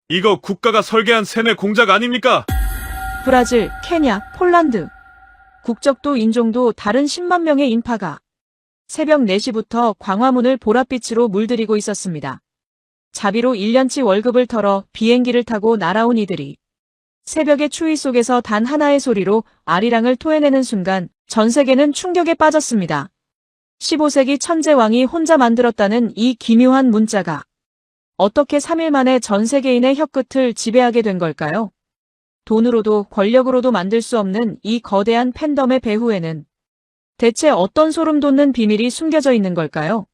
이거 국가가 설계한 세뇌 공작 아닙니까? 브라질, 케냐, 폴란드. 국적도 인종도 다른 10만 명의 인파가 새벽 4시부터 광화문을 보랏빛으로 물들이고 있었습니다. 자비로 1년치 월급을 털어 비행기를 타고 날아온 이들이 새벽의 추위 속에서 단 하나의 소리로 아리랑을 토해내는 순간 전 세계는 충격에 빠졌습니다. 15세기 천재왕이 혼자 만들었다는 이 기묘한 문자가 어떻게 3일 만에 전 세계인의 혀끝을 지배하게 된 걸까요? 돈으로도 권력으로도 만들 수 없는 이 거대한 팬덤의 배후에는 대체 어떤 소름 돋는 비밀이 숨겨져 있는 걸까요?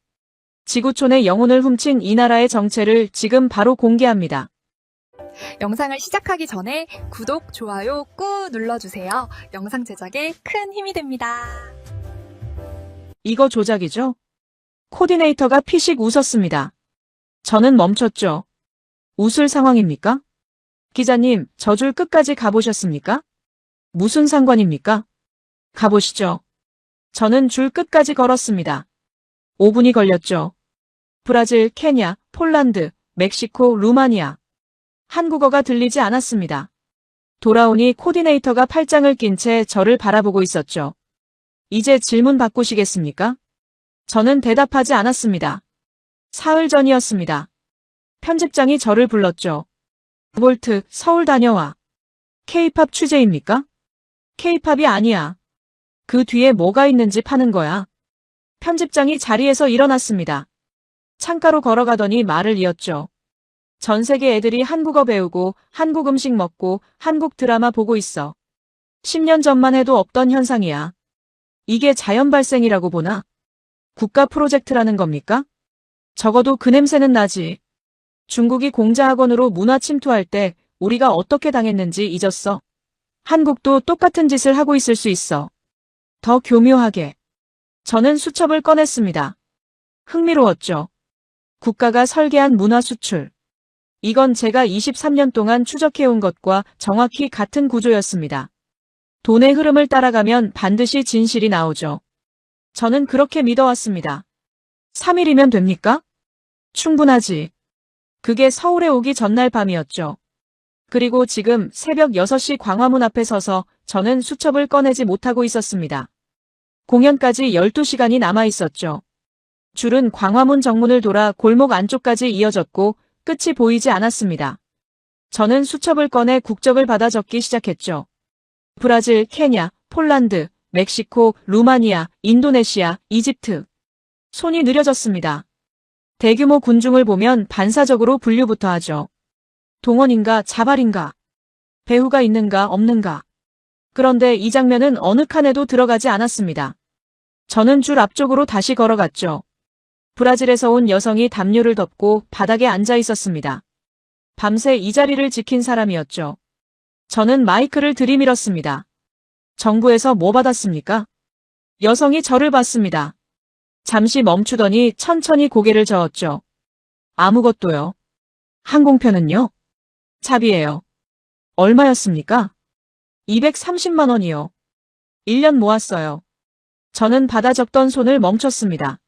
지구촌의 영혼을 훔친 이 나라의 정체를 지금 바로 공개합니다. 영상을 시작하기 전에 구독, 좋아요 꾹 눌러주세요. 영상 제작에 큰 힘이 됩니다. 이거 조작이죠? 코디네이터가 피식 웃었습니다. 저는 멈췄죠. 웃을 상황입니까? 기자님, 저 줄 끝까지 가보셨습니까? 무슨 상관입니까? 가보시죠. 저는 줄 끝까지 걸었습니다. 5분이 걸렸죠. 브라질, 케냐, 폴란드, 멕시코, 루마니아. 한국어가 들리지 않았습니다. 돌아오니 코디네이터가 팔짱을 낀 채 저를 바라보고 있었죠. 이제 질문 바꾸시겠습니까? 저는 대답하지 않았습니다. 사흘 전이었습니다. 편집장이 저를 불렀죠. 볼트, 서울 다녀와. K-팝 취재입니까? K-팝이 아니야. 그 뒤에 뭐가 있는지 파는 거야. 편집장이 자리에서 일어났습니다. 창가로 걸어가더니 말을 이었죠. 전 세계 애들이 한국어 배우고 한국 음식 먹고 한국 드라마 보고 있어. 10년 전만 해도 없던 현상이야. 이게 자연 발생이라고 보나? 국가 프로젝트라는 겁니까? 적어도 그 냄새는 나지. 중국이 공자학원으로 문화 침투할 때 우리가 어떻게 당했는지 잊었어. 한국도 똑같은 짓을 하고 있을 수 있어. 더 교묘하게. 저는 수첩을 꺼냈습니다. 흥미로웠죠. 국가가 설계한 문화 수출. 이건 제가 23년 동안 추적해온 것과 정확히 같은 구조였습니다. 돈의 흐름을 따라가면 반드시 진실이 나오죠. 저는 그렇게 믿어왔습니다. 3일이면 됩니까? 충분하지. 그게 서울에 오기 전날 밤이었죠. 그리고 지금 새벽 6시 광화문 앞에 서서 저는 수첩을 꺼내지 못하고 있었습니다. 공연까지 12시간이 남아 있었죠. 줄은 광화문 정문을 돌아 골목 안쪽까지 이어졌고 끝이 보이지 않았습니다. 저는 수첩을 꺼내 국적을 받아 적기 시작했죠. 브라질, 케냐, 폴란드, 멕시코, 루마니아, 인도네시아, 이집트. 손이 느려졌습니다. 대규모 군중을 보면 반사적으로 분류부터 하죠. 동원인가 자발인가? 배후가 있는가 없는가? 그런데 이 장면은 어느 칸에도 들어가지 않았습니다. 저는 줄 앞쪽으로 다시 걸어갔죠. 브라질에서 온 여성이 담요를 덮고 바닥에 앉아 있었습니다. 밤새 이 자리를 지킨 사람이었죠. 저는 마이크를 들이밀었습니다. 정부에서 뭐 받았습니까? 여성이 저를 봤습니다. 잠시 멈추더니 천천히 고개를 저었죠. 아무것도요. 항공편은요? 차비예요. 얼마였습니까? 230만 원이요. 1년 모았어요. 저는 받아 적던 손을 멈췄습니다.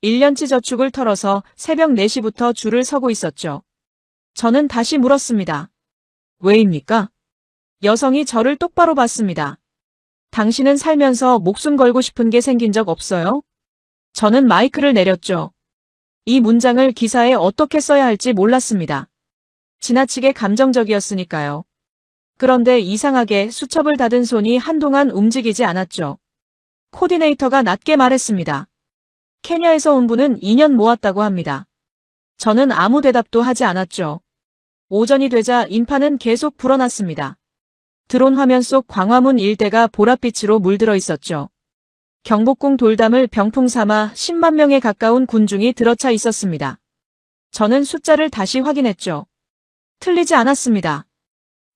1년치 저축을 털어서 새벽 4시부터 줄을 서고 있었죠. 저는 다시 물었습니다. 왜입니까? 여성이 저를 똑바로 봤습니다. 당신은 살면서 목숨 걸고 싶은 게 생긴 적 없어요? 저는 마이크를 내렸죠. 이 문장을 기사에 어떻게 써야 할지 몰랐습니다. 지나치게 감정적이었으니까요. 그런데 이상하게 수첩을 닫은 손이 한동안 움직이지 않았죠. 코디네이터가 낮게 말했습니다. 케냐에서 온 분은 2년 모았다고 합니다. 저는 아무 대답도 하지 않았죠. 오전이 되자 인파는 계속 불어났습니다. 드론 화면 속 광화문 일대가 보랏빛으로 물들어 있었죠. 경복궁 돌담을 병풍 삼아 10만 명에 가까운 군중이 들어차 있었습니다. 저는 숫자를 다시 확인했죠. 틀리지 않았습니다.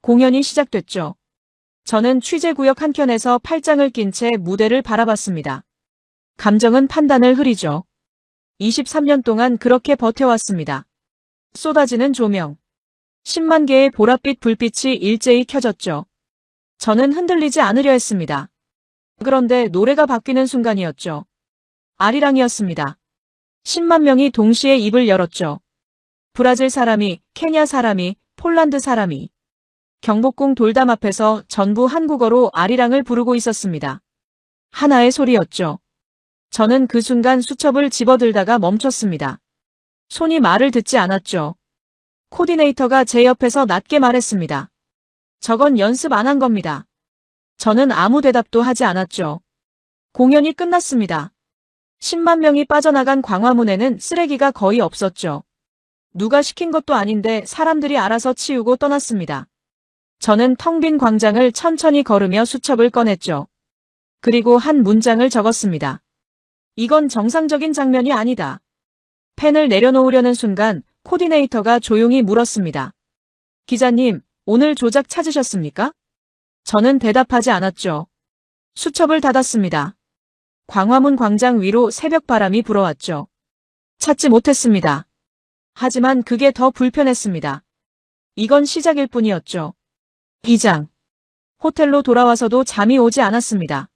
공연이 시작됐죠. 저는 취재구역 한켠에서 팔짱을 낀 채 무대를 바라봤습니다. 감정은 판단을 흐리죠. 23년 동안 그렇게 버텨왔습니다. 쏟아지는 조명. 10만 개의 보랏빛 불빛이 일제히 켜졌죠. 저는 흔들리지 않으려 했습니다. 그런데 노래가 바뀌는 순간이었죠. 아리랑이었습니다. 10만 명이 동시에 입을 열었죠. 브라질 사람이, 케냐 사람이, 폴란드 사람이 경복궁 돌담 앞에서 전부 한국어로 아리랑을 부르고 있었습니다. 하나의 소리였죠. 저는 그 순간 수첩을 집어들다가 멈췄습니다. 손이 말을 듣지 않았죠. 코디네이터가 제 옆에서 낮게 말했습니다. 저건 연습 안 한 겁니다. 저는 아무 대답도 하지 않았죠. 공연이 끝났습니다. 10만 명이 빠져나간 광화문에는 쓰레기가 거의 없었죠. 누가 시킨 것도 아닌데 사람들이 알아서 치우고 떠났습니다. 저는 텅 빈 광장을 천천히 걸으며 수첩을 꺼냈죠. 그리고 한 문장을 적었습니다. 이건 정상적인 장면이 아니다. 펜을 내려놓으려는 순간 코디네이터가 조용히 물었습니다. 기자님, 오늘 조작 찾으셨습니까? 저는 대답하지 않았죠. 수첩을 닫았습니다. 광화문 광장 위로 새벽 바람이 불어왔죠. 찾지 못했습니다. 하지만 그게 더 불편했습니다. 이건 시작일 뿐이었죠. 2장. 호텔로 돌아와서도 잠이 오지 않았습니다.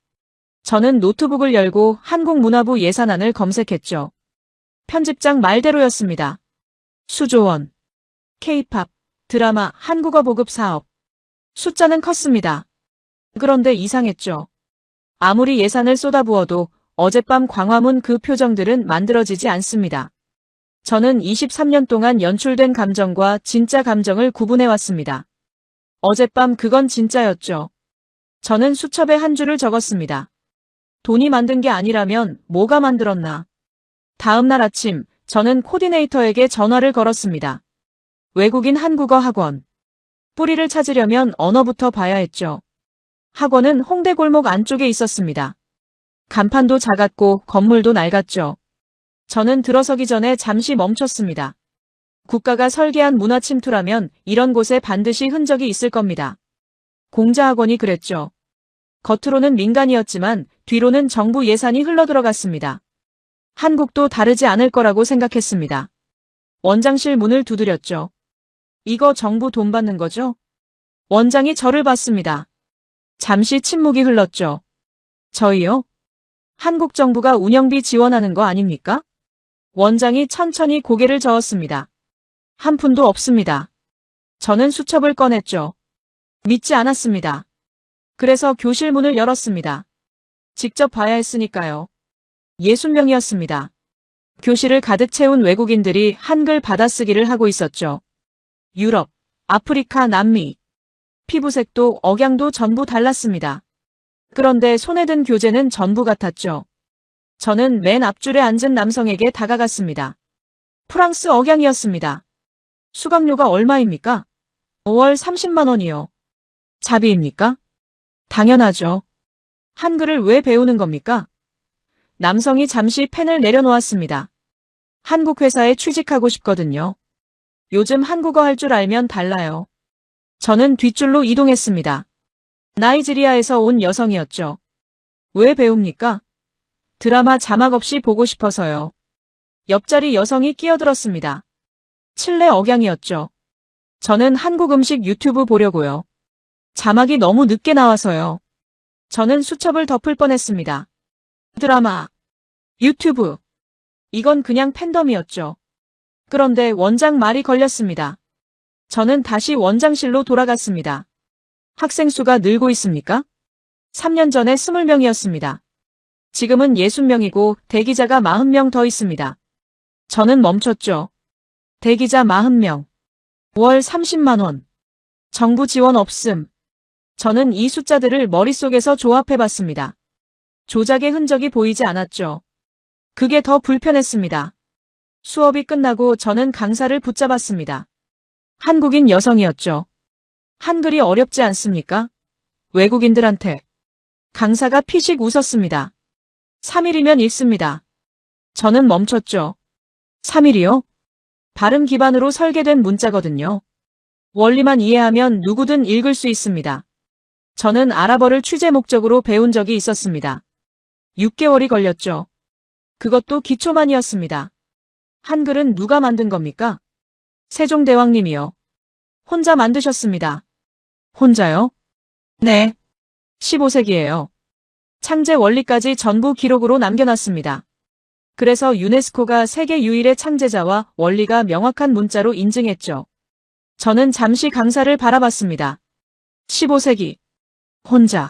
저는 노트북을 열고 한국문화부 예산안을 검색했죠. 편집장 말대로였습니다. 수조원, K-팝, 드라마, 한국어 보급 사업. 숫자는 컸습니다. 그런데 이상했죠. 아무리 예산을 쏟아부어도 어젯밤 광화문 그 표정들은 만들어지지 않습니다. 저는 23년 동안 연출된 감정과 진짜 감정을 구분해왔습니다. 어젯밤 그건 진짜였죠. 저는 수첩에 한 줄을 적었습니다. 돈이 만든 게 아니라면 뭐가 만들었나. 다음 날 아침 저는 코디네이터에게 전화를 걸었습니다. 외국인 한국어 학원. 뿌리를 찾으려면 언어부터 봐야 했죠. 학원은 홍대 골목 안쪽에 있었습니다. 간판도 작았고 건물도 낡았죠. 저는 들어서기 전에 잠시 멈췄습니다. 국가가 설계한 문화 침투라면 이런 곳에 반드시 흔적이 있을 겁니다. 공자학원이 그랬죠. 겉으로는 민간이었지만 뒤로는 정부 예산이 흘러들어갔습니다. 한국도 다르지 않을 거라고 생각했습니다. 원장실 문을 두드렸죠. 이거 정부 돈 받는 거죠? 원장이 저를 봤습니다. 잠시 침묵이 흘렀죠. 저희요? 한국 정부가 운영비 지원하는 거 아닙니까? 원장이 천천히 고개를 저었습니다. 한 푼도 없습니다. 저는 수첩을 꺼냈죠. 믿지 않았습니다. 그래서 교실 문을 열었습니다. 직접 봐야 했으니까요. 60명이었습니다. 교실을 가득 채운 외국인들이 한글 받아쓰기를 하고 있었죠. 유럽, 아프리카, 남미. 피부색도 억양도 전부 달랐습니다. 그런데 손에 든 교재는 전부 같았죠. 저는 맨 앞줄에 앉은 남성에게 다가갔습니다. 프랑스 억양이었습니다. 수강료가 얼마입니까? 5월 30만 원이요. 자비입니까? 당연하죠. 한글을 왜 배우는 겁니까? 남성이 잠시 펜을 내려놓았습니다. 한국 회사에 취직하고 싶거든요. 요즘 한국어 할 줄 알면 달라요. 저는 뒷줄로 이동했습니다. 나이지리아에서 온 여성이었죠. 왜 배웁니까? 드라마 자막 없이 보고 싶어서요. 옆자리 여성이 끼어들었습니다. 칠레 억양이었죠. 저는 한국 음식 유튜브 보려고요. 자막이 너무 늦게 나와서요. 저는 수첩을 덮을 뻔했습니다. 드라마, 유튜브. 이건 그냥 팬덤이었죠. 그런데 원장 말이 걸렸습니다. 저는 다시 원장실로 돌아갔습니다. 학생 수가 늘고 있습니까? 3년 전에 20명이었습니다. 지금은 60명이고 대기자가 40명 더 있습니다. 저는 멈췄죠. 대기자 40명. 월 30만 원. 정부 지원 없음. 저는 이 숫자들을 머릿속에서 조합해봤습니다. 조작의 흔적이 보이지 않았죠. 그게 더 불편했습니다. 수업이 끝나고 저는 강사를 붙잡았습니다. 한국인 여성이었죠. 한글이 어렵지 않습니까? 외국인들한테. 강사가 피식 웃었습니다. 3일이면 읽습니다. 저는 멈췄죠. 3일이요? 발음 기반으로 설계된 문자거든요. 원리만 이해하면 누구든 읽을 수 있습니다. 저는 아랍어를 취재 목적으로 배운 적이 있었습니다. 6개월이 걸렸죠. 그것도 기초만이었습니다. 한글은 누가 만든 겁니까? 세종대왕님이요. 혼자 만드셨습니다. 혼자요? 네. 15세기예요. 창제 원리까지 전부 기록으로 남겨놨습니다. 그래서 유네스코가 세계 유일의 창제자와 원리가 명확한 문자로 인증했죠. 저는 잠시 강사를 바라봤습니다. 15세기. 혼자.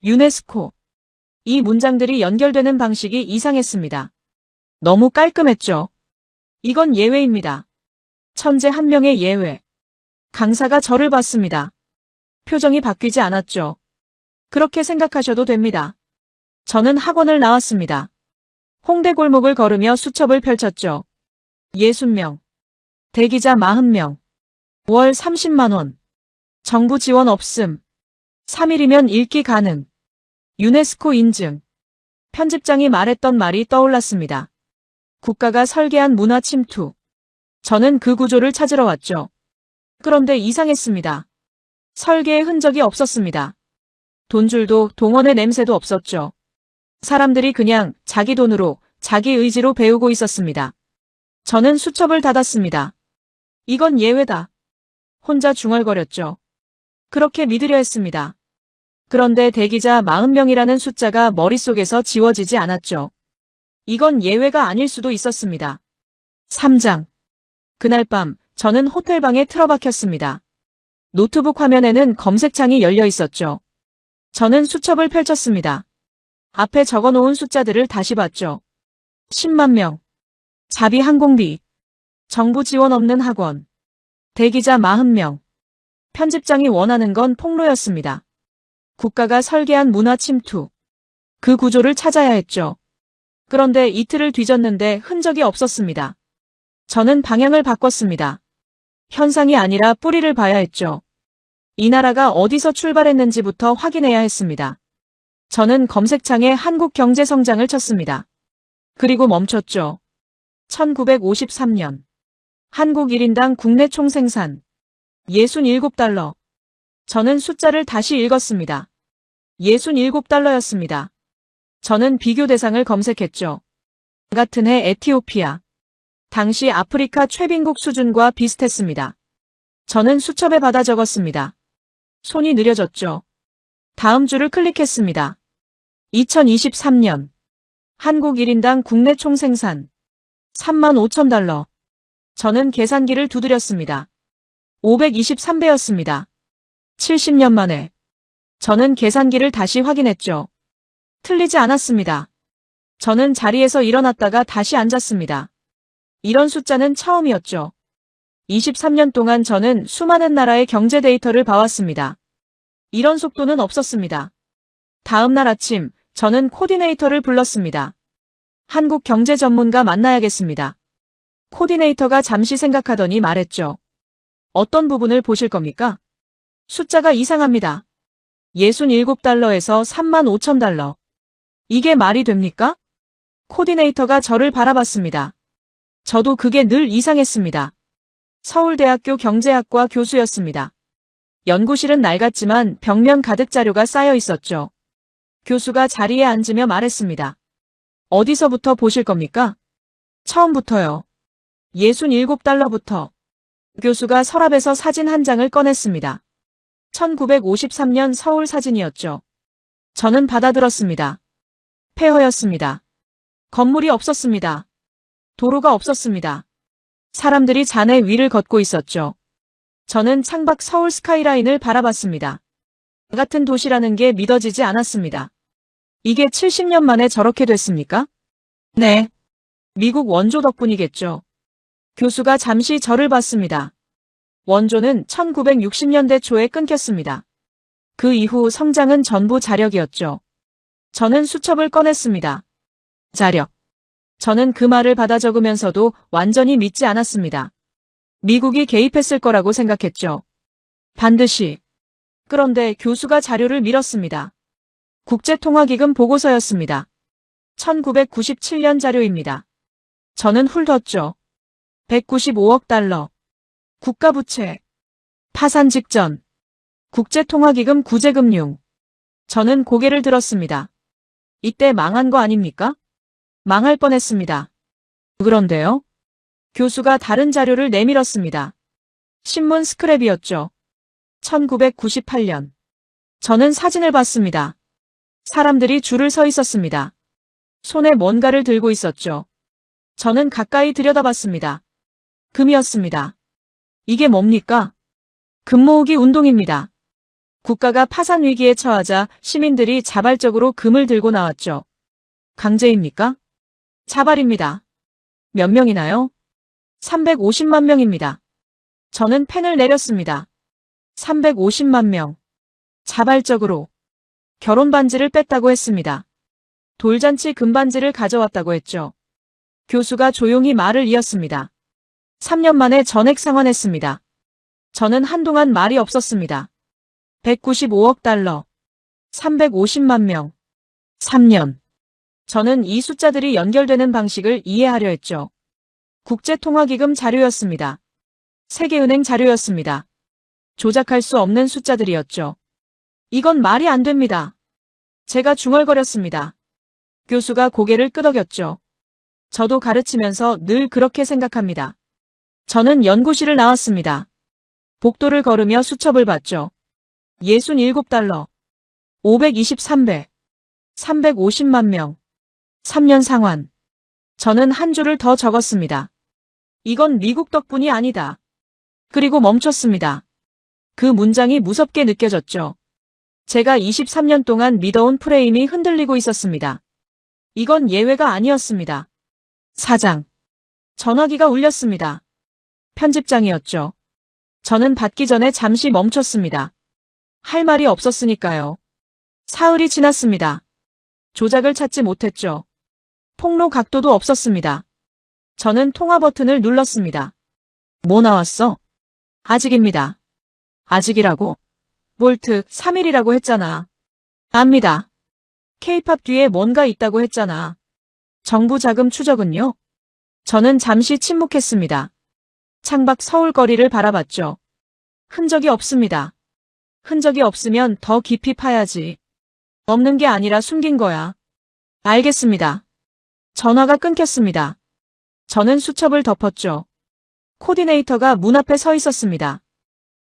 유네스코. 이 문장들이 연결되는 방식이 이상했습니다. 너무 깔끔했죠. 이건 예외입니다. 천재 한 명의 예외. 강사가 저를 봤습니다. 표정이 바뀌지 않았죠. 그렇게 생각하셔도 됩니다. 저는 학원을 나왔습니다. 홍대 골목을 걸으며 수첩을 펼쳤죠. 60명. 대기자 40명. 월 30만 원. 정부 지원 없음. 3일이면 읽기 가능. 유네스코 인증. 편집장이 말했던 말이 떠올랐습니다. 국가가 설계한 문화 침투. 저는 그 구조를 찾으러 왔죠. 그런데 이상했습니다. 설계의 흔적이 없었습니다. 돈줄도 동원의 냄새도 없었죠. 사람들이 그냥 자기 돈으로, 자기 의지로 배우고 있었습니다. 저는 수첩을 닫았습니다. 이건 예외다. 혼자 중얼거렸죠. 그렇게 믿으려 했습니다. 그런데 대기자 40명이라는 숫자가 머릿속에서 지워지지 않았죠. 이건 예외가 아닐 수도 있었습니다. 3장. 그날 밤 저는 호텔방에 틀어박혔습니다. 노트북 화면에는 검색창이 열려 있었죠. 저는 수첩을 펼쳤습니다. 앞에 적어놓은 숫자들을 다시 봤죠. 10만 명. 자비 항공비. 정부 지원 없는 학원. 대기자 40명. 편집장이 원하는 건 폭로였습니다. 국가가 설계한 문화 침투. 그 구조를 찾아야 했죠. 그런데 이틀을 뒤졌는데 흔적이 없었습니다. 저는 방향을 바꿨습니다. 현상이 아니라 뿌리를 봐야 했죠. 이 나라가 어디서 출발했는지부터 확인해야 했습니다. 저는 검색창에 한국 경제 성장을 쳤습니다. 그리고 멈췄죠. 1953년. 한국 1인당 국내 총생산 67달러. 저는 숫자를 다시 읽었습니다. 67달러였습니다. 저는 비교 대상을 검색했죠. 같은 해 에티오피아. 당시 아프리카 최빈국 수준과 비슷했습니다. 저는 수첩에 받아 적었습니다. 손이 느려졌죠. 다음 줄을 클릭했습니다. 2023년. 한국 1인당 국내 총생산 35,000달러. 저는 계산기를 두드렸습니다. 523배였습니다. 70년 만에. 저는 계산기를 다시 확인했죠. 틀리지 않았습니다. 저는 자리에서 일어났다가 다시 앉았습니다. 이런 숫자는 처음이었죠. 23년 동안 저는 수많은 나라의 경제 데이터를 봐왔습니다. 이런 속도는 없었습니다. 다음 날 아침, 저는 코디네이터를 불렀습니다. 한국 경제 전문가 만나야겠습니다. 코디네이터가 잠시 생각하더니 말했죠. 어떤 부분을 보실 겁니까? 숫자가 이상합니다. 67달러에서 35,000달러. 이게 말이 됩니까? 코디네이터가 저를 바라봤습니다. 저도 그게 늘 이상했습니다. 서울대학교 경제학과 교수였습니다. 연구실은 낡았지만 벽면 가득 자료가 쌓여 있었죠. 교수가 자리에 앉으며 말했습니다. 어디서부터 보실 겁니까? 처음부터요. 67달러부터. 교수가 서랍에서 사진 한 장을 꺼냈습니다. 1953년 서울 사진이었죠. 저는 받아들었습니다. 폐허였습니다. 건물이 없었습니다. 도로가 없었습니다. 사람들이 잔해 위를 걷고 있었죠. 저는 창밖 서울 스카이라인을 바라봤습니다. 같은 도시라는 게 믿어지지 않았습니다. 이게 70년 만에 저렇게 됐습니까? 네. 미국 원조 덕분이겠죠. 교수가 잠시 저를 봤습니다. 원조는 1960년대 초에 끊겼습니다. 그 이후 성장은 전부 자력이었죠. 저는 수첩을 꺼냈습니다. 자력. 저는 그 말을 받아 적으면서도 완전히 믿지 않았습니다. 미국이 개입했을 거라고 생각했죠. 반드시. 그런데 교수가 자료를 밀었습니다. 국제통화기금 보고서였습니다. 1997년 자료입니다. 저는 훑었죠. 195억 달러. 국가부채. 파산 직전. 국제통화기금 구제금융. 저는 고개를 들었습니다. 이때 망한 거 아닙니까? 망할 뻔했습니다. 그런데요? 교수가 다른 자료를 내밀었습니다. 신문 스크랩이었죠. 1998년. 저는 사진을 봤습니다. 사람들이 줄을 서 있었습니다. 손에 뭔가를 들고 있었죠. 저는 가까이 들여다봤습니다. 금이었습니다. 이게 뭡니까? 금 모으기 운동입니다. 국가가 파산 위기에 처하자 시민들이 자발적으로 금을 들고 나왔죠. 강제입니까? 자발입니다. 몇 명이나요? 350만 명입니다. 저는 펜을 내렸습니다. 350만 명. 자발적으로. 결혼 반지를 뺐다고 했습니다. 돌잔치 금반지를 가져왔다고 했죠. 교수가 조용히 말을 이었습니다. 3년 만에 전액 상환했습니다. 저는 한동안 말이 없었습니다. 195억 달러. 350만 명. 3년. 저는 이 숫자들이 연결되는 방식을 이해하려 했죠. 국제통화기금 자료였습니다. 세계은행 자료였습니다. 조작할 수 없는 숫자들이었죠. 이건 말이 안 됩니다. 제가 중얼거렸습니다. 교수가 고개를 끄덕였죠. 저도 가르치면서 늘 그렇게 생각합니다. 저는 연구실을 나왔습니다. 복도를 걸으며 수첩을 봤죠. 67달러. 523배. 350만 명. 3년 상환. 저는 한 줄을 더 적었습니다. 이건 미국 덕분이 아니다. 그리고 멈췄습니다. 그 문장이 무섭게 느껴졌죠. 제가 23년 동안 믿어온 프레임이 흔들리고 있었습니다. 이건 예외가 아니었습니다. 사장. 전화기가 울렸습니다. 편집장이었죠. 저는 받기 전에 잠시 멈췄습니다. 할 말이 없었으니까요. 사흘이 지났습니다. 조작을 찾지 못했죠. 폭로 각도도 없었습니다. 저는 통화 버튼을 눌렀습니다. 뭐 나왔어? 아직입니다. 아직이라고? 볼트 3일이라고 했잖아. 압니다. K-팝 뒤에 뭔가 있다고 했잖아. 정부 자금 추적은요? 저는 잠시 침묵했습니다. 창밖 서울 거리를 바라봤죠. 흔적이 없습니다. 흔적이 없으면 더 깊이 파야지. 없는 게 아니라 숨긴 거야. 알겠습니다. 전화가 끊겼습니다. 저는 수첩을 덮었죠. 코디네이터가 문 앞에 서 있었습니다.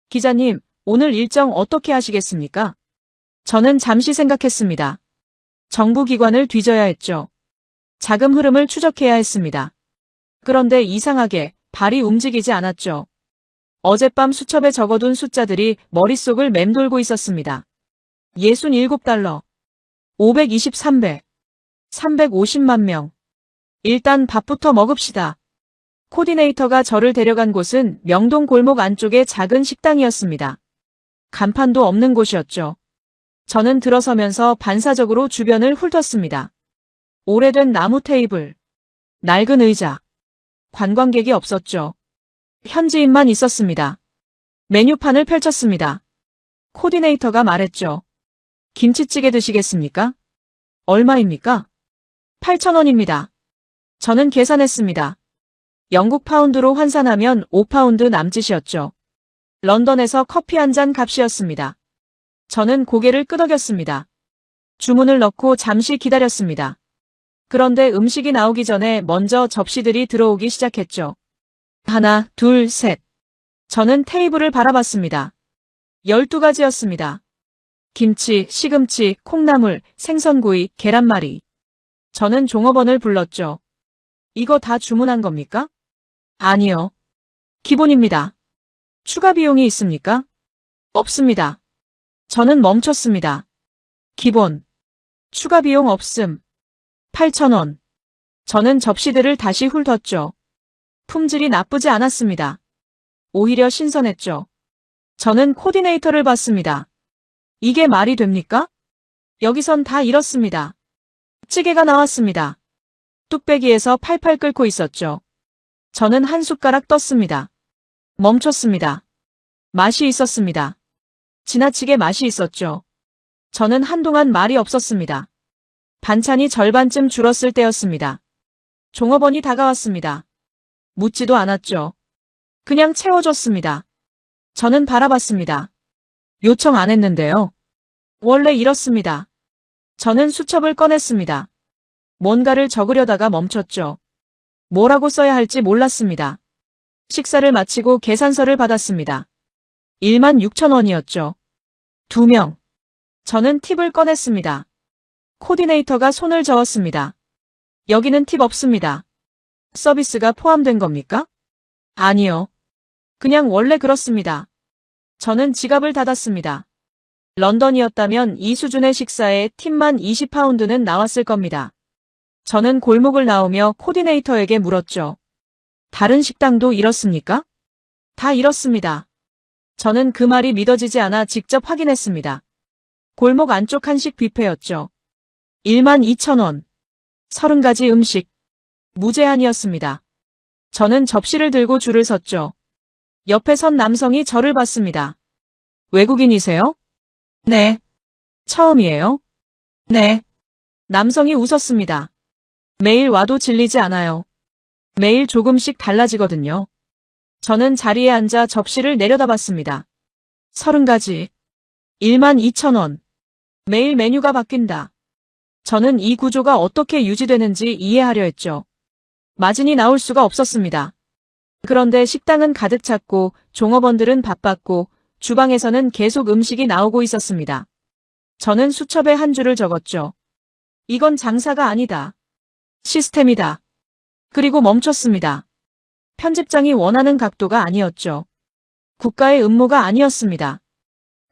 기자님, 오늘 일정 어떻게 하시겠습니까? 저는 잠시 생각했습니다. 정부기관을 뒤져야 했죠. 자금 흐름을 추적해야 했습니다. 그런데 이상하게 발이 움직이지 않았죠. 어젯밤 수첩에 적어둔 숫자들이 머릿속을 맴돌고 있었습니다. 67달러. 523배. 350만 명. 일단 밥부터 먹읍시다. 코디네이터가 저를 데려간 곳은 명동 골목 안쪽의 작은 식당이었습니다. 간판도 없는 곳이었죠. 저는 들어서면서 반사적으로 주변을 훑었습니다. 오래된 나무 테이블, 낡은 의자, 관광객이 없었죠. 현지인만 있었습니다. 메뉴판을 펼쳤습니다. 코디네이터가 말했죠. 김치찌개 드시겠습니까? 얼마입니까? 8,000원입니다. 저는 계산했습니다. 영국 파운드로 환산하면 5파운드 남짓이었죠. 런던에서 커피 한 잔 값이었습니다. 저는 고개를 끄덕였습니다. 주문을 넣고 잠시 기다렸습니다. 그런데 음식이 나오기 전에 먼저 접시들이 들어오기 시작했죠. 하나, 둘, 셋. 저는 테이블을 바라봤습니다. 12가지였습니다. 김치, 시금치, 콩나물, 생선구이, 계란말이. 저는 종업원을 불렀죠. 이거 다 주문한 겁니까? 아니요. 기본입니다. 추가 비용이 있습니까? 없습니다. 저는 멈췄습니다. 기본. 추가 비용 없음. 8,000원. 저는 접시들을 다시 훑었죠. 품질이 나쁘지 않았습니다. 오히려 신선했죠. 저는 코디네이터를 봤습니다. 이게 말이 됩니까? 여기선 다 이렇습니다. 찌개가 나왔습니다. 뚝배기에서 팔팔 끓고 있었죠. 저는 한 숟가락 떴습니다. 멈췄습니다. 맛이 있었습니다. 지나치게 맛이 있었죠. 저는 한동안 말이 없었습니다. 반찬이 절반쯤 줄었을 때였습니다. 종업원이 다가왔습니다. 묻지도 않았죠. 그냥 채워줬습니다. 저는 바라봤습니다. 요청 안 했는데요. 원래 이렇습니다. 저는 수첩을 꺼냈습니다. 뭔가를 적으려다가 멈췄죠. 뭐라고 써야 할지 몰랐습니다. 식사를 마치고 계산서를 받았습니다. 16,000원이었죠. 2명. 저는 팁을 꺼냈습니다. 코디네이터가 손을 저었습니다. 여기는 팁 없습니다. 서비스가 포함된 겁니까? 아니요. 그냥 원래 그렇습니다. 저는 지갑을 닫았습니다. 런던이었다면 이 수준의 식사에 팁만 20파운드는 나왔을 겁니다. 저는 골목을 나오며 코디네이터에게 물었죠. 다른 식당도 이렇습니까? 다 이렇습니다. 저는 그 말이 믿어지지 않아 직접 확인했습니다. 골목 안쪽 한식 뷔페였죠. 12,000원. 30가지 음식. 무제한이었습니다. 저는 접시를 들고 줄을 섰죠. 옆에 선 남성이 저를 봤습니다. 외국인이세요? 네. 처음이에요? 네. 남성이 웃었습니다. 매일 와도 질리지 않아요. 매일 조금씩 달라지거든요. 저는 자리에 앉아 접시를 내려다봤습니다. 30가지. 12,000원. 매일 메뉴가 바뀐다. 저는 이 구조가 어떻게 유지되는지 이해하려 했죠. 마진이 나올 수가 없었습니다. 그런데 식당은 가득 찼고 종업원들은 바빴고 주방에서는 계속 음식이 나오고 있었습니다. 저는 수첩에 한 줄을 적었죠. 이건 장사가 아니다. 시스템이다. 그리고 멈췄습니다. 편집장이 원하는 각도가 아니었죠. 국가의 음모가 아니었습니다.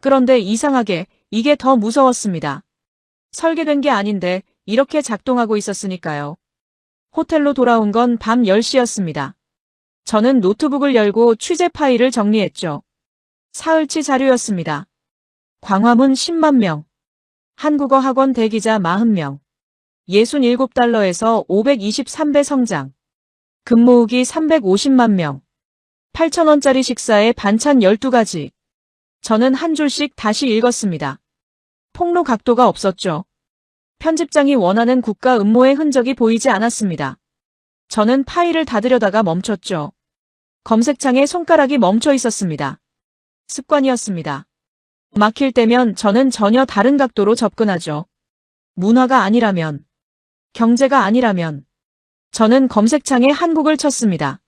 그런데 이상하게 이게 더 무서웠습니다. 설계된 게 아닌데 이렇게 작동하고 있었으니까요. 호텔로 돌아온 건 밤 10시였습니다. 저는 노트북을 열고 취재 파일을 정리했죠. 사흘치 자료였습니다. 광화문 10만 명. 한국어 학원 대기자 40명. 67달러에서 523배 성장. 금모으기 350만 명. 8,000원짜리 식사에 반찬 12가지. 저는 한 줄씩 다시 읽었습니다. 폭로 각도가 없었죠. 편집장이 원하는 국가 음모의 흔적이 보이지 않았습니다. 저는 파일을 닫으려다가 멈췄죠. 검색창에 손가락이 멈춰 있었습니다. 습관이었습니다. 막힐 때면 저는 전혀 다른 각도로 접근하죠. 문화가 아니라면, 경제가 아니라면, 저는 검색창에 한국을 쳤습니다.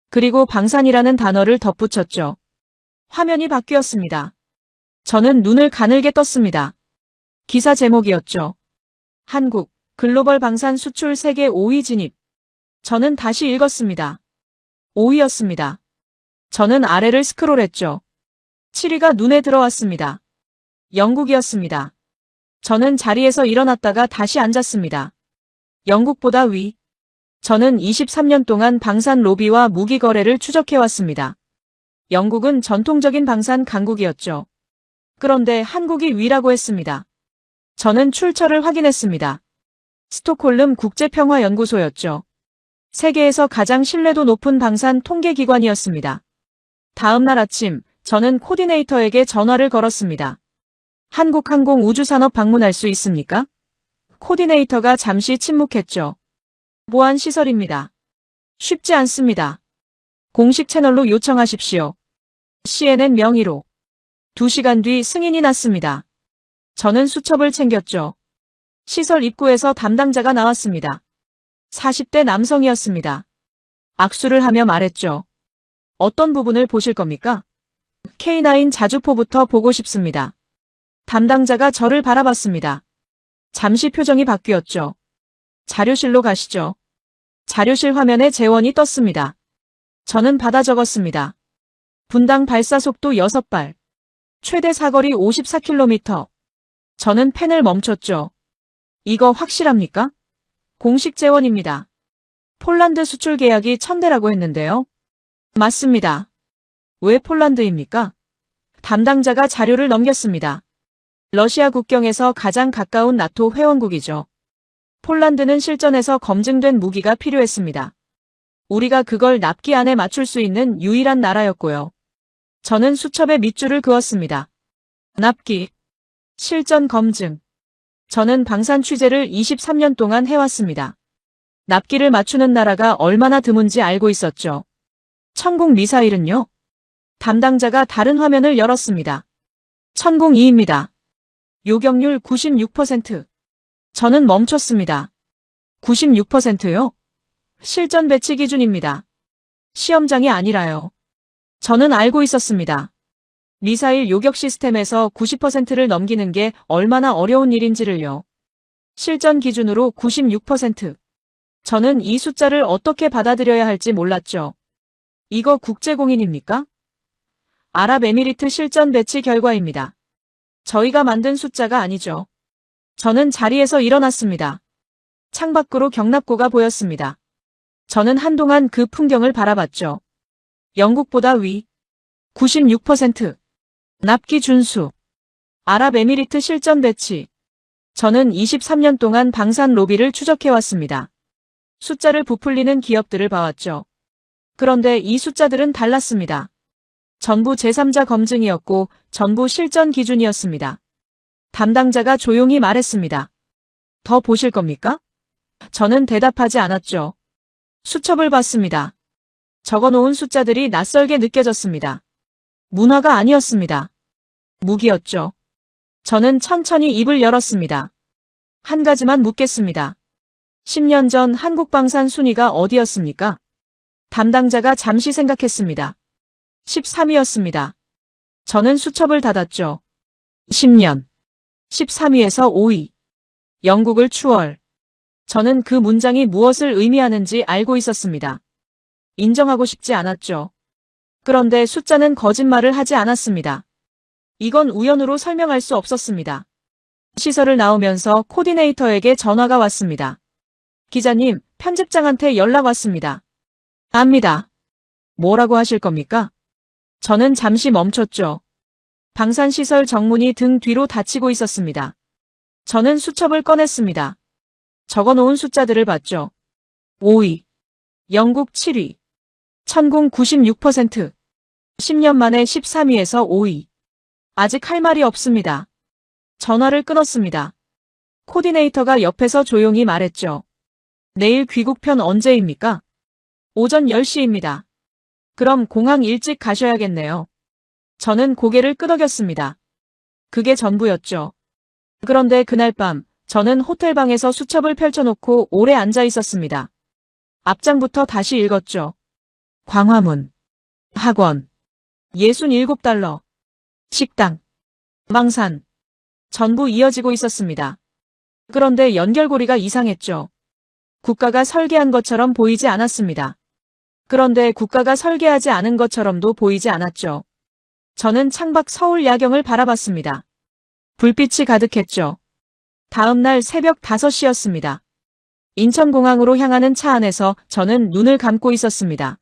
그리고 방산이라는 단어를 덧붙였죠. 화면이 바뀌었습니다. 저는 눈을 가늘게 떴습니다. 기사 제목이었죠. 한국, 글로벌 방산 수출 세계 5위 진입. 저는 다시 읽었습니다. 5위였습니다. 저는 아래를 스크롤했죠. 7위가 눈에 들어왔습니다. 영국이었습니다. 저는 자리에서 일어났다가 다시 앉았습니다. 영국보다 위. 저는 23년 동안 방산 로비와 무기 거래를 추적해왔습니다. 영국은 전통적인 방산 강국이었죠. 그런데 한국이 위라고 했습니다. 저는 출처를 확인했습니다. 스톡홀름 국제평화연구소였죠. 세계에서 가장 신뢰도 높은 방산 통계기관이었습니다. 다음 날 아침, 저는 코디네이터에게 전화를 걸었습니다. 한국항공우주산업 방문할 수 있습니까? 코디네이터가 잠시 침묵했죠. 보안시설입니다. 쉽지 않습니다. 공식 채널로 요청하십시오. CNN 명의로. 2시간 뒤 승인이 났습니다. 저는 수첩을 챙겼죠. 시설 입구에서 담당자가 나왔습니다. 40대 남성이었습니다. 악수를 하며 말했죠. 어떤 부분을 보실 겁니까? K9 자주포부터 보고 싶습니다. 담당자가 저를 바라봤습니다. 잠시 표정이 바뀌었죠. 자료실로 가시죠. 자료실 화면에 재원이 떴습니다. 저는 받아 적었습니다. 분당 발사 속도 6발. 최대 사거리 54km. 저는 펜을 멈췄죠. 이거 확실합니까? 공식 재원입니다. 폴란드 수출 계약이 1000대라고 했는데요. 맞습니다. 왜 폴란드입니까? 담당자가 자료를 넘겼습니다. 러시아 국경에서 가장 가까운 나토 회원국이죠. 폴란드는 실전에서 검증된 무기가 필요했습니다. 우리가 그걸 납기 안에 맞출 수 있는 유일한 나라였고요. 저는 수첩에 밑줄을 그었습니다. 납기. 실전 검증. 저는 방산 취재를 23년 동안 해왔습니다. 납기를 맞추는 나라가 얼마나 드문지 알고 있었죠. 천궁 미사일은요? 담당자가 다른 화면을 열었습니다. 천궁2입니다. 요격률 96%. 저는 멈췄습니다. 96%요? 실전 배치 기준입니다. 시험장이 아니라요. 저는 알고 있었습니다. 미사일 요격 시스템에서 90%를 넘기는 게 얼마나 어려운 일인지를요. 실전 기준으로 96%. 저는 이 숫자를 어떻게 받아들여야 할지 몰랐죠. 이거 국제공인입니까? 아랍에미리트 실전 배치 결과입니다. 저희가 만든 숫자가 아니죠. 저는 자리에서 일어났습니다. 창밖으로 경납고가 보였습니다. 저는 한동안 그 풍경을 바라봤죠. 영국보다 위. 96%. 납기 준수. 아랍에미리트 실전 배치. 저는 23년 동안 방산 로비를 추적해왔습니다. 숫자를 부풀리는 기업들을 봐왔죠. 그런데 이 숫자들은 달랐습니다. 전부 제3자 검증이었고 전부 실전 기준이었습니다. 담당자가 조용히 말했습니다. 더 보실 겁니까? 저는 대답하지 않았죠. 수첩을 봤습니다. 적어놓은 숫자들이 낯설게 느껴졌습니다. 문화가 아니었습니다. 무기였죠. 저는 천천히 입을 열었습니다. 한 가지만 묻겠습니다. 10년 전 한국방산 순위가 어디였습니까? 담당자가 잠시 생각했습니다. 13위였습니다. 저는 수첩을 닫았죠. 10년. 13위에서 5위. 영국을 추월. 저는 그 문장이 무엇을 의미하는지 알고 있었습니다. 인정하고 싶지 않았죠. 그런데 숫자는 거짓말을 하지 않았습니다. 이건 우연으로 설명할 수 없었습니다. 시설을 나오면서 코디네이터에게 전화가 왔습니다. 기자님, 편집장한테 연락 왔습니다. 압니다. 뭐라고 하실 겁니까? 저는 잠시 멈췄죠. 방산시설 정문이 등 뒤로 닫히고 있었습니다. 저는 수첩을 꺼냈습니다. 적어놓은 숫자들을 봤죠. 5위. 영국 7위. 천공 96%. 10년 만에 13위에서 5위. 아직 할 말이 없습니다. 전화를 끊었습니다. 코디네이터가 옆에서 조용히 말했죠. 내일 귀국편 언제입니까? 오전 10시입니다. 그럼 공항 일찍 가셔야겠네요. 저는 고개를 끄덕였습니다. 그게 전부였죠. 그런데 그날 밤 저는 호텔방에서 수첩을 펼쳐놓고 오래 앉아 있었습니다. 앞장부터 다시 읽었죠. 광화문. 학원. 67달러. 식당. 망산. 전부 이어지고 있었습니다. 그런데 연결고리가 이상했죠. 국가가 설계한 것처럼 보이지 않았습니다. 그런데 국가가 설계하지 않은 것처럼도 보이지 않았죠. 저는 창밖 서울 야경을 바라봤습니다. 불빛이 가득했죠. 다음 날 새벽 5시였습니다. 인천공항으로 향하는 차 안에서 저는 눈을 감고 있었습니다.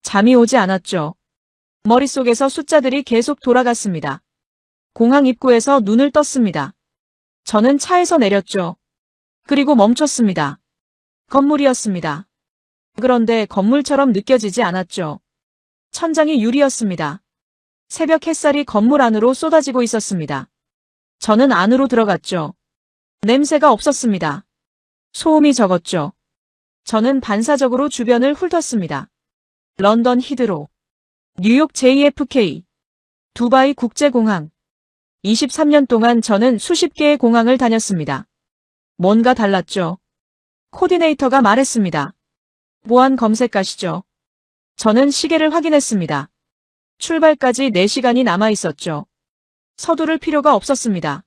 잠이 오지 않았죠. 머릿속에서 숫자들이 계속 돌아갔습니다. 공항 입구에서 눈을 떴습니다. 저는 차에서 내렸죠. 그리고 멈췄습니다. 건물이었습니다. 그런데 건물처럼 느껴지지 않았죠. 천장이 유리였습니다. 새벽 햇살이 건물 안으로 쏟아지고 있었습니다. 저는 안으로 들어갔죠. 냄새가 없었습니다. 소음이 적었죠. 저는 반사적으로 주변을 훑었습니다. 런던 히드로, 뉴욕 JFK, 두바이 국제공항. 23년 동안 저는 수십 개의 공항을 다녔습니다. 뭔가 달랐죠. 코디네이터가 말했습니다. 보안 검색가시죠? 저는 시계를 확인했습니다. 출발까지 4시간이 남아 있었죠. 서두를 필요가 없었습니다.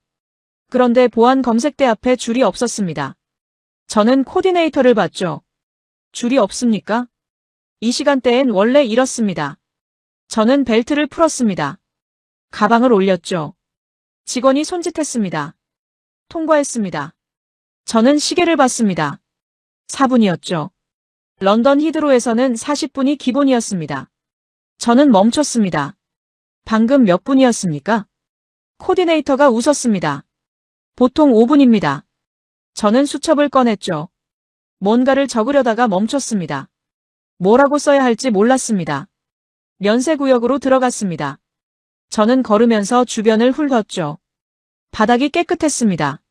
그런데 보안 검색대 앞에 줄이 없었습니다. 저는 코디네이터를 봤죠. 줄이 없습니까? 이 시간대엔 원래 이렇습니다. 저는 벨트를 풀었습니다. 가방을 올렸죠. 직원이 손짓했습니다. 통과했습니다. 저는 시계를 봤습니다. 4분이었죠. 런던 히드로에서는 40분이 기본이었습니다. 저는 멈췄습니다. 방금 몇 분이었습니까? 코디네이터가 웃었습니다. 보통 5분입니다. 저는 수첩을 꺼냈죠. 뭔가를 적으려다가 멈췄습니다. 뭐라고 써야 할지 몰랐습니다. 면세구역으로 들어갔습니다. 저는 걸으면서 주변을 훑었죠. 바닥이 깨끗했습니다.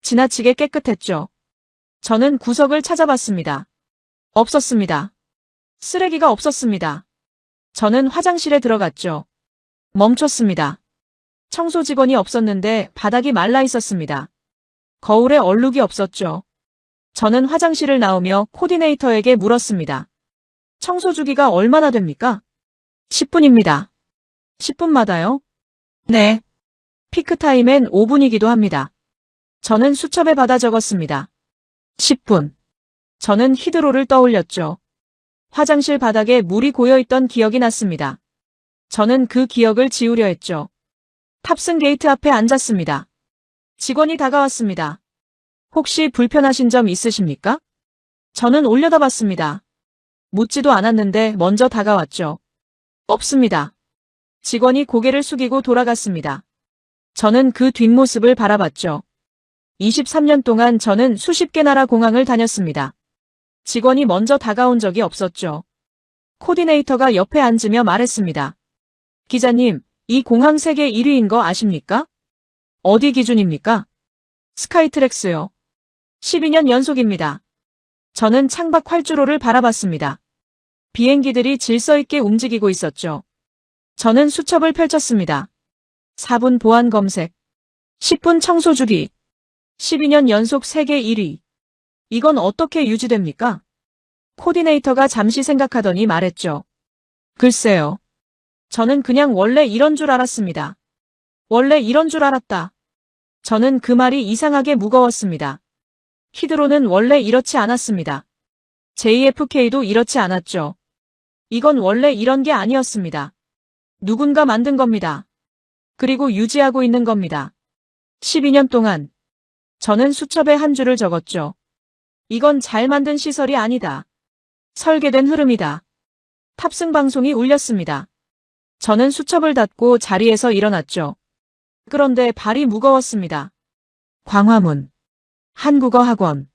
지나치게 깨끗했죠. 저는 구석을 찾아봤습니다. 없었습니다. 쓰레기가 없었습니다. 저는 화장실에 들어갔죠. 멈췄습니다. 청소 직원이 없었는데 바닥이 말라 있었습니다. 거울에 얼룩이 없었죠. 저는 화장실을 나오며 코디네이터에게 물었습니다. 청소 주기가 얼마나 됩니까? 10분입니다. 10분마다요? 네. 피크타임엔 5분이기도 합니다. 저는 수첩에 받아 적었습니다. 10분. 저는 히드로를 떠올렸죠. 화장실 바닥에 물이 고여있던 기억이 났습니다. 저는 그 기억을 지우려 했죠. 탑승 게이트 앞에 앉았습니다. 직원이 다가왔습니다. 혹시 불편하신 점 있으십니까? 저는 올려다봤습니다. 묻지도 않았는데 먼저 다가왔죠. 없습니다. 직원이 고개를 숙이고 돌아갔습니다. 저는 그 뒷모습을 바라봤죠. 23년 동안 저는 수십 개 나라 공항을 다녔습니다. 직원이 먼저 다가온 적이 없었죠. 코디네이터가 옆에 앉으며 말했습니다. 기자님, 이 공항 세계 1위인 거 아십니까? 어디 기준입니까? 스카이트랙스요. 12년 연속입니다. 저는 창밖 활주로를 바라봤습니다. 비행기들이 질서 있게 움직이고 있었죠. 저는 수첩을 펼쳤습니다. 4분 보안 검색, 10분 청소 주기, 12년 연속 세계 1위. 이건 어떻게 유지됩니까? 코디네이터가 잠시 생각하더니 말했죠. 글쎄요. 저는 그냥 원래 이런 줄 알았습니다. 원래 이런 줄 알았다. 저는 그 말이 이상하게 무거웠습니다. 히드로는 원래 이렇지 않았습니다. JFK도 이렇지 않았죠. 이건 원래 이런 게 아니었습니다. 누군가 만든 겁니다. 그리고 유지하고 있는 겁니다. 12년 동안 저는 수첩에 한 줄을 적었죠. 이건 잘 만든 시설이 아니다. 설계된 흐름이다. 탑승 방송이 울렸습니다. 저는 수첩을 닫고 자리에서 일어났죠. 그런데 발이 무거웠습니다. 광화문, 한국어 학원,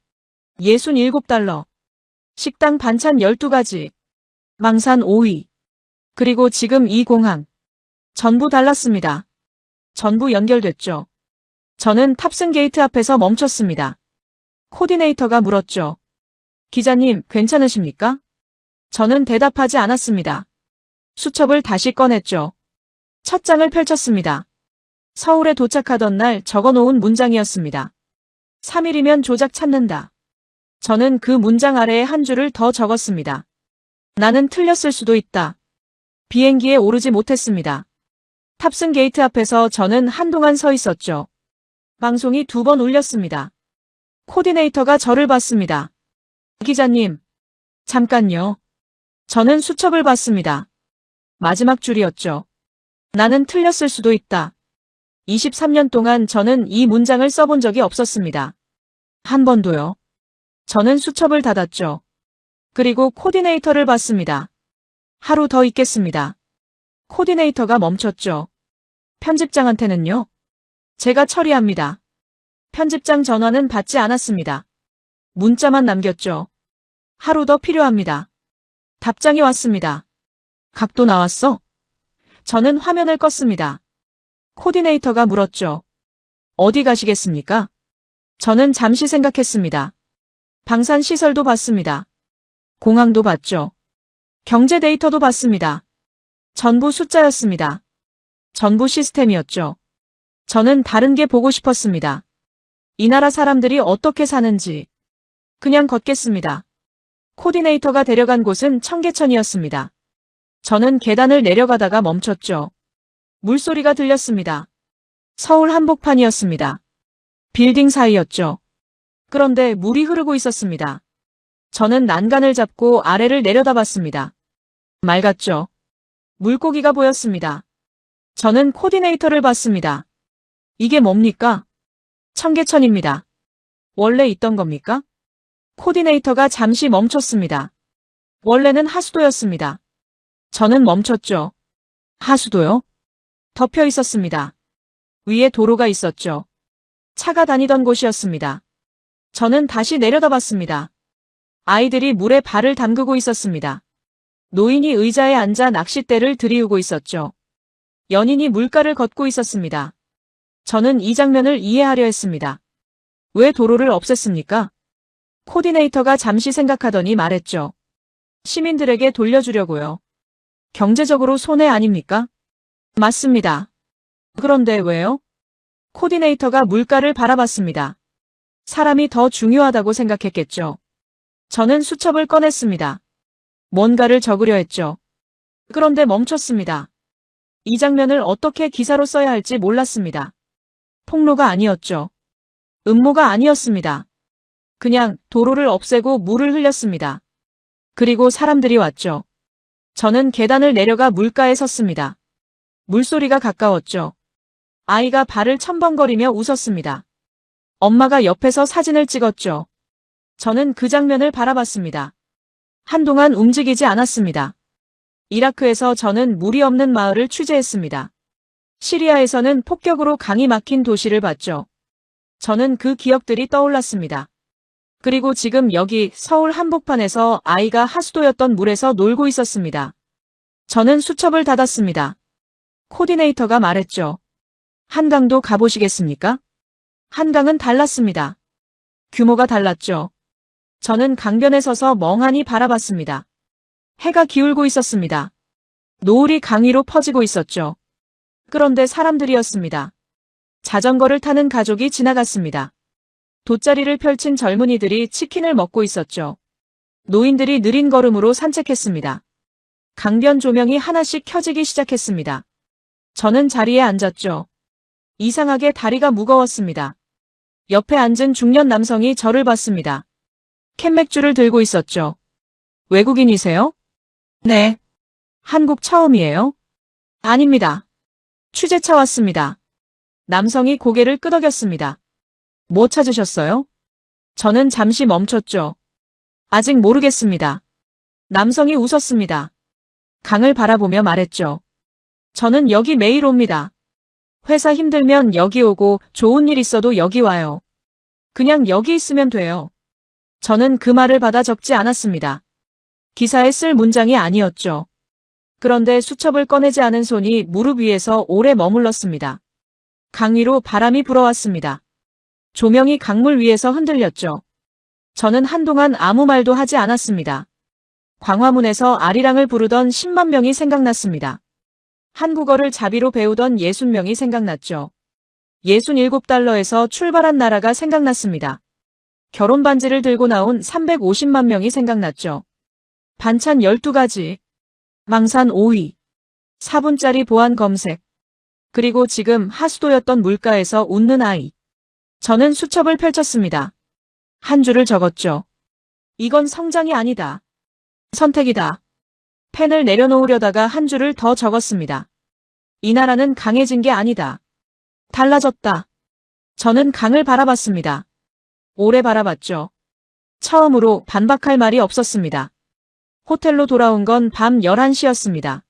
67달러, 식당 반찬 12가지, 망산 5위, 그리고 지금 이 공항. 전부 달랐습니다. 전부 연결됐죠. 저는 탑승 게이트 앞에서 멈췄습니다. 코디네이터가 물었죠. 기자님, 괜찮으십니까? 저는 대답하지 않았습니다. 수첩을 다시 꺼냈죠. 첫 장을 펼쳤습니다. 서울에 도착하던 날 적어놓은 문장이었습니다. 3일이면 조작 찾는다. 저는 그 문장 아래에 한 줄을 더 적었습니다. 나는 틀렸을 수도 있다. 비행기에 오르지 못했습니다. 탑승 게이트 앞에서 저는 한동안 서 있었죠. 방송이 2번 울렸습니다. 코디네이터가 저를 봤습니다. 기자님, 잠깐요. 저는 수첩을 봤습니다. 마지막 줄이었죠. 나는 틀렸을 수도 있다. 23년 동안 저는 이 문장을 써본 적이 없었습니다. 한 번도요. 저는 수첩을 닫았죠. 그리고 코디네이터를 봤습니다. 하루 더 있겠습니다. 코디네이터가 멈췄죠. 편집장한테는요? 제가 처리합니다. 편집장 전화는 받지 않았습니다. 문자만 남겼죠. 하루 더 필요합니다. 답장이 왔습니다. 각도 나왔어? 저는 화면을 껐습니다. 코디네이터가 물었죠. 어디 가시겠습니까? 저는 잠시 생각했습니다. 방산 시설도 봤습니다. 공항도 봤죠. 경제 데이터도 봤습니다. 전부 숫자였습니다. 전부 시스템이었죠. 저는 다른 게 보고 싶었습니다. 이 나라 사람들이 어떻게 사는지. 그냥 걷겠습니다. 코디네이터가 데려간 곳은 청계천이었습니다. 저는 계단을 내려가다가 멈췄죠. 물소리가 들렸습니다. 서울 한복판이었습니다. 빌딩 사이였죠. 그런데 물이 흐르고 있었습니다. 저는 난간을 잡고 아래를 내려다봤습니다. 맑았죠. 물고기가 보였습니다. 저는 코디네이터를 봤습니다. 이게 뭡니까? 청계천입니다. 원래 있던 겁니까? 코디네이터가 잠시 멈췄습니다. 원래는 하수도였습니다. 저는 멈췄죠. 하수도요? 덮여 있었습니다. 위에 도로가 있었죠. 차가 다니던 곳이었습니다. 저는 다시 내려다봤습니다. 아이들이 물에 발을 담그고 있었습니다. 노인이 의자에 앉아 낚싯대를 들이우고 있었죠. 연인이 물가를 걷고 있었습니다. 저는 이 장면을 이해하려 했습니다. 왜 도로를 없앴습니까? 코디네이터가 잠시 생각하더니 말했죠. 시민들에게 돌려주려고요. 경제적으로 손해 아닙니까? 맞습니다. 그런데 왜요? 코디네이터가 물가를 바라봤습니다. 사람이 더 중요하다고 생각했겠죠. 저는 수첩을 꺼냈습니다. 뭔가를 적으려 했죠. 그런데 멈췄습니다. 이 장면을 어떻게 기사로 써야 할지 몰랐습니다. 폭로가 아니었죠. 음모가 아니었습니다. 그냥 도로를 없애고 물을 흘렸습니다. 그리고 사람들이 왔죠. 저는 계단을 내려가 물가에 섰습니다. 물소리가 가까웠죠. 아이가 발을 첨벙거리며 웃었습니다. 엄마가 옆에서 사진을 찍었죠. 저는 그 장면을 바라봤습니다. 한동안 움직이지 않았습니다. 이라크에서 저는 물이 없는 마을을 취재했습니다. 시리아에서는 폭격으로 강이 막힌 도시를 봤죠. 저는 그 기억들이 떠올랐습니다. 그리고 지금 여기 서울 한복판에서 아이가 하수도였던 물에서 놀고 있었습니다. 저는 수첩을 닫았습니다. 코디네이터가 말했죠. 한강도 가보시겠습니까? 한강은 달랐습니다. 규모가 달랐죠. 저는 강변에 서서 멍하니 바라봤습니다. 해가 기울고 있었습니다. 노을이 강 위로 퍼지고 있었죠. 그런데 사람들이었습니다. 자전거를 타는 가족이 지나갔습니다. 돗자리를 펼친 젊은이들이 치킨을 먹고 있었죠. 노인들이 느린 걸음으로 산책했습니다. 강변 조명이 하나씩 켜지기 시작했습니다. 저는 자리에 앉았죠. 이상하게 다리가 무거웠습니다. 옆에 앉은 중년 남성이 저를 봤습니다. 캔맥주를 들고 있었죠. 외국인이세요? 네. 한국 처음이에요? 아닙니다. 취재차 왔습니다. 남성이 고개를 끄덕였습니다. 뭐 찾으셨어요? 저는 잠시 멈췄죠. 아직 모르겠습니다. 남성이 웃었습니다. 강을 바라보며 말했죠. 저는 여기 매일 옵니다. 회사 힘들면 여기 오고 좋은 일 있어도 여기 와요. 그냥 여기 있으면 돼요. 저는 그 말을 받아 적지 않았습니다. 기사에 쓸 문장이 아니었죠. 그런데 수첩을 꺼내지 않은 손이 무릎 위에서 오래 머물렀습니다. 강 위로 바람이 불어왔습니다. 조명이 강물 위에서 흔들렸죠. 저는 한동안 아무 말도 하지 않았습니다. 광화문에서 아리랑을 부르던 10만 명이 생각났습니다. 한국어를 자비로 배우던 60명이 생각났죠. 67달러에서 출발한 나라가 생각났습니다. 결혼 반지를 들고 나온 350만 명이 생각났죠. 반찬 12가지, 망산 5위, 4분짜리 보안 검색, 그리고 지금 하수도였던 물가에서 웃는 아이. 저는 수첩을 펼쳤습니다. 한 줄을 적었죠. 이건 성장이 아니다. 선택이다. 펜을 내려놓으려다가 한 줄을 더 적었습니다. 이 나라는 강해진 게 아니다. 달라졌다. 저는 강을 바라봤습니다. 오래 바라봤죠. 처음으로 반박할 말이 없었습니다. 호텔로 돌아온 건 밤 11시였습니다.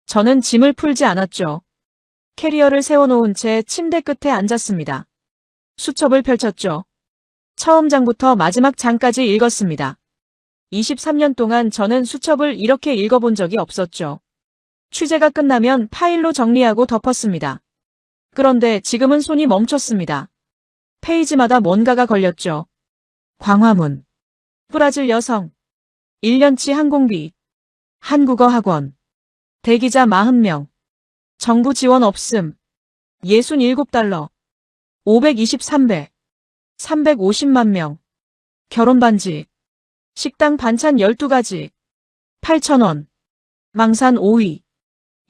저는 짐을 풀지 않았죠. 캐리어를 세워놓은 채 침대 끝에 앉았습니다. 수첩을 펼쳤죠. 처음 장부터 마지막 장까지 읽었습니다. 23년 동안 저는 수첩을 이렇게 읽어본 적이 없었죠. 취재가 끝나면 파일로 정리하고 덮었습니다. 그런데 지금은 손이 멈췄습니다. 페이지마다 뭔가가 걸렸죠. 광화문, 브라질 여성, 1년치 항공비, 한국어 학원, 대기자 40명, 정부 지원 없음, 67달러, 523배, 350만 명, 결혼 반지, 식당 반찬 12가지, 8,000원, 망산 5위,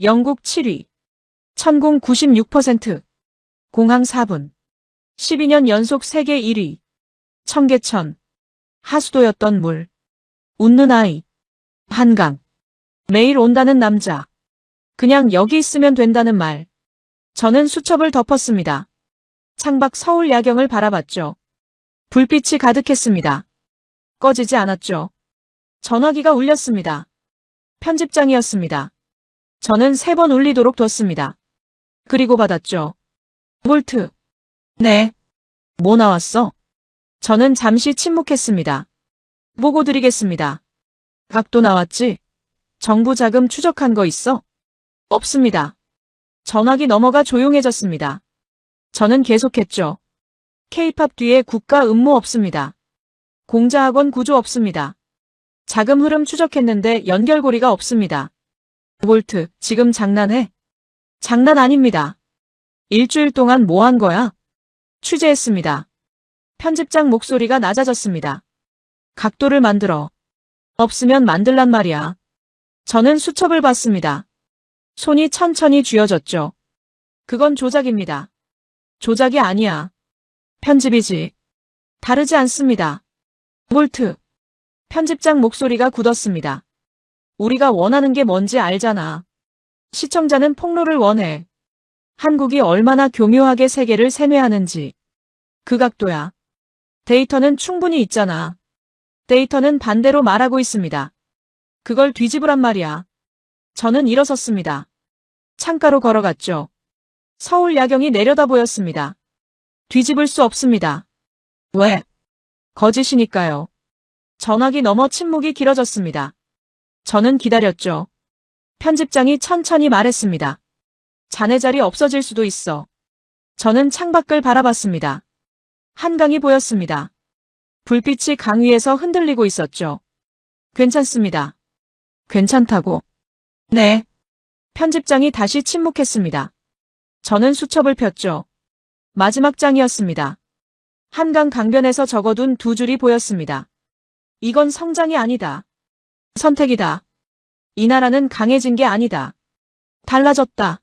영국 7위, 천공 96%, 공항 4분, 12년 연속 세계 1위, 청계천, 하수도였던 물, 웃는 아이, 한강, 매일 온다는 남자, 그냥 여기 있으면 된다는 말. 저는 수첩을 덮었습니다. 창밖 서울 야경을 바라봤죠. 불빛이 가득했습니다. 꺼지지 않았죠. 전화기가 울렸습니다. 편집장이었습니다. 저는 3번 울리도록 뒀습니다. 그리고 받았죠. 볼트. 네. 뭐 나왔어? 저는 잠시 침묵했습니다. 보고 드리겠습니다. 각도 나왔지? 정부 자금 추적한 거 있어? 없습니다. 전화기 넘어가 조용해졌습니다. 저는 계속했죠. K-팝 뒤에 국가 음모 없습니다. 공자학원 구조 없습니다. 자금 흐름 추적했는데 연결고리가 없습니다. 볼트, 지금 장난해? 장난 아닙니다. 일주일 동안 뭐 한 거야? 취재했습니다. 편집장 목소리가 낮아졌습니다. 각도를 만들어. 없으면 만들란 말이야. 저는 수첩을 봤습니다. 손이 천천히 쥐어졌죠. 그건 조작입니다. 조작이 아니야. 편집이지. 다르지 않습니다. 볼트. 편집장 목소리가 굳었습니다. 우리가 원하는 게 뭔지 알잖아. 시청자는 폭로를 원해. 한국이 얼마나 교묘하게 세계를 세뇌하는지. 그 각도야. 데이터는 충분히 있잖아. 데이터는 반대로 말하고 있습니다. 그걸 뒤집으란 말이야. 저는 일어섰습니다. 창가로 걸어갔죠. 서울 야경이 내려다 보였습니다. 뒤집을 수 없습니다. 왜? 거짓이니까요. 전화기 넘어 침묵이 길어졌습니다. 저는 기다렸죠. 편집장이 천천히 말했습니다. 자네 자리 없어질 수도 있어. 저는 창밖을 바라봤습니다. 한강이 보였습니다. 불빛이 강 위에서 흔들리고 있었죠. 괜찮습니다. 괜찮다고. 네. 편집장이 다시 침묵했습니다. 저는 수첩을 폈죠. 마지막 장이었습니다. 한강 강변에서 적어둔 두 줄이 보였습니다. 이건 성장이 아니다. 선택이다. 이 나라는 강해진 게 아니다. 달라졌다.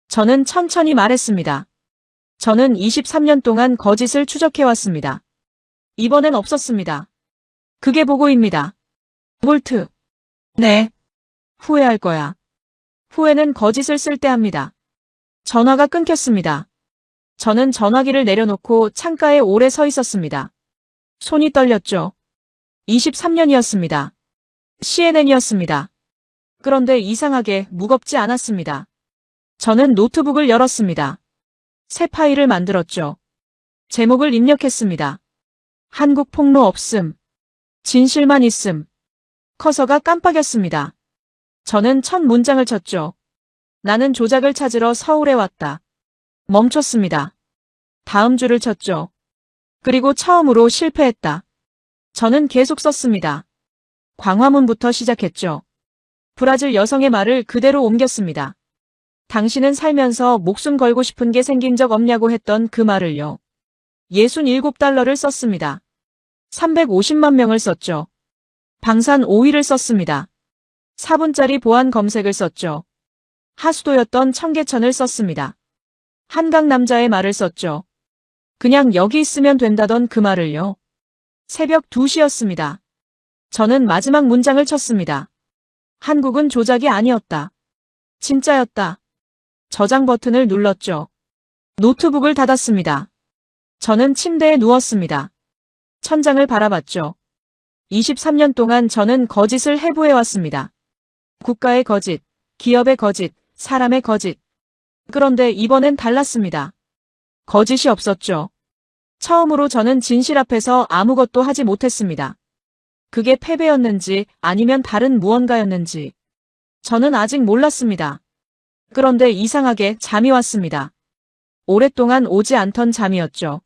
저는 천천히 말했습니다. 저는 23년 동안 거짓을 추적해왔습니다. 이번엔 없었습니다. 그게 보고입니다. 볼트. 네. 후회할 거야. 후회는 거짓을 쓸 때 합니다. 전화가 끊겼습니다. 저는 전화기를 내려놓고 창가에 오래 서 있었습니다. 손이 떨렸죠. 23년이었습니다. CNN이었습니다. 그런데 이상하게 무겁지 않았습니다. 저는 노트북을 열었습니다. 새 파일을 만들었죠. 제목을 입력했습니다. 한국 폭로 없음. 진실만 있음. 커서가 깜빡였습니다. 저는 첫 문장을 쳤죠. 나는 조작을 찾으러 서울에 왔다. 멈췄습니다. 다음 줄을 쳤죠. 그리고 처음으로 실패했다. 저는 계속 썼습니다. 광화문부터 시작했죠. 브라질 여성의 말을 그대로 옮겼습니다. 당신은 살면서 목숨 걸고 싶은 게 생긴 적 없냐고 했던 그 말을요. 67달러를 썼습니다. 350만 명을 썼죠. 방산 5위를 썼습니다. 4분짜리 보안 검색을 썼죠. 하수도였던 청계천을 썼습니다. 한강 남자의 말을 썼죠. 그냥 여기 있으면 된다던 그 말을요. 새벽 2시였습니다. 저는 마지막 문장을 쳤습니다. 한국은 조작이 아니었다. 진짜였다. 저장 버튼을 눌렀죠. 노트북을 닫았습니다. 저는 침대에 누웠습니다. 천장을 바라봤죠. 23년 동안 저는 거짓을 해부해왔습니다. 국가의 거짓, 기업의 거짓, 사람의 거짓. 그런데 이번엔 달랐습니다. 거짓이 없었죠. 처음으로 저는 진실 앞에서 아무것도 하지 못했습니다. 그게 패배였는지 아니면 다른 무언가였는지. 저는 아직 몰랐습니다. 그런데 이상하게 잠이 왔습니다. 오랫동안 오지 않던 잠이었죠.